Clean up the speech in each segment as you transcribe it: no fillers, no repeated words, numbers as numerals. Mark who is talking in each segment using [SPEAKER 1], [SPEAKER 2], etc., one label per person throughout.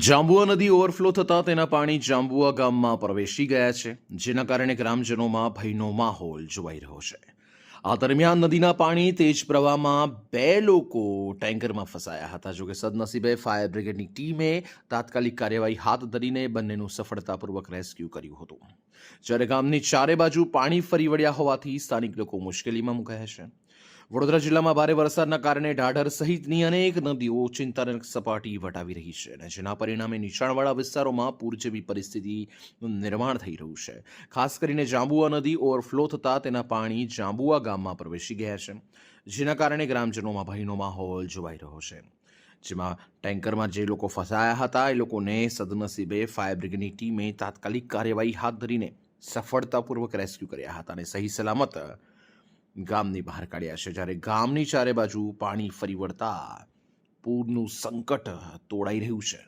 [SPEAKER 1] જાંબુઆ નદી ઓવરફ્લો થતાં તેના પાણી જાંબુઆ ગામમાં પ્રવેશી ગયા છે, જેના કારણે ગ્રામજનોમાં ભયનો માહોલ જોવાઈ રહ્યો છે. આ દરમિયાન નદીના પાણી તેજ પ્રવાહમાં 2 લોકો ટેન્કરમાં ફસાયા હતા. જોકે સદનસીબે ફાયર બ્રિગેડની ટીમે તાત્કાલિક કાર્યવાહી હાથ ધરીને બંનેનું સફળતાપૂર્વક રેસ્ક્યુ કર્યું હતું. જ્યારે ગામની ચારે બાજુ પાણી ફરી વળ્યા હોવાથી સ્થાનિક લોકો મુશ્કેલીમાં મુકાયા છે. વડોદરા જિલ્લામાં ભારે વરસાદના કારણે ઢાઢર સહિતની અનેક નદીઓ ચિંતાજનક સપાટી વટાવી રહી છે, અને જેના પરિણામે નીચાણવાળા વિસ્તારોમાં પૂર જેવી પરિસ્થિતિનું નિર્માણ થઈ રહ્યું છે. ખાસ કરીને જાંબુઆ નદી ઓવરફ્લો થતાં તેના પાણી જાંબુઆ ગામમાં પ્રવેશી ગયા છે, જેના કારણે ગ્રામજનોમાં ભયનો માહોલ જોવાઈ રહ્યો છે. જેમાં ટેન્કરમાં જે લોકો ફસાયા હતા એ લોકોને સદનસીબે ફાયર બ્રિગેડની ટીમે તાત્કાલિક કાર્યવાહી હાથ ધરીને સફળતાપૂર્વક રેસ્ક્યુ કર્યા હતા અને સહી સલામત ગામની બહાર કાઢ્યા છે. જ્યારે ગામની ચારે બાજુ પાણી ફરી વળતા પૂરનું સંકટ તોડાઈ રહ્યું છે.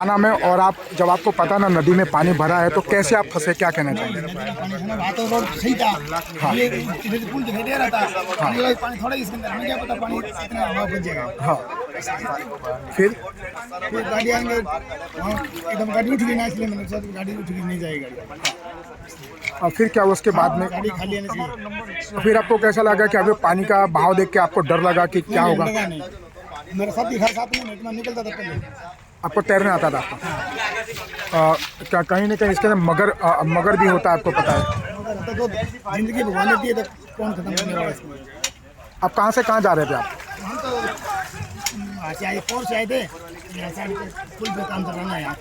[SPEAKER 2] नाम है और आप जब आपको पता ना नदी में पानी भरा है तो कैसे आप फंसे, क्या कहना चाहिए?
[SPEAKER 3] तो रोड सही था, ये इधर पुल दिखाई दे रहा था, पानी थोड़ा इसके अंदर, हमें क्या पता पानी इतना हवा बच जाएगा.
[SPEAKER 2] हाँ, फिर
[SPEAKER 3] गाड़ी आएंगे एकदम गाड़ी उठ गई ना, इसलिए मैंने सोचा गाड़ी उठ गई नहीं जाएगी.
[SPEAKER 2] और फिर क्या उसके बाद में
[SPEAKER 3] गाड़ी खाली आने चाहिए.
[SPEAKER 2] फिर आपको कैसा लगा कि अभी पानी का बहाव देख के आपको डर लगा कि क्या होगा?
[SPEAKER 3] लगा नहीं, मेरे साथ ही साथ में इतना निकलता था पहले.
[SPEAKER 2] आपको तैरने आता था आपको? क्या कहीं ना कहीं इसके अंदर मगर भी होता है, आपको पता है?
[SPEAKER 3] तो जिंदगी भगवान ने दी है, तो कौन खत्म करने वाला इसको.
[SPEAKER 2] आप कहाँ से कहाँ जा रहे थे आप?
[SPEAKER 3] हम तो यहाँ से आए, फोर से आए थे, यहाँ साइड पे पुल पे काम कर रहा है, यहाँ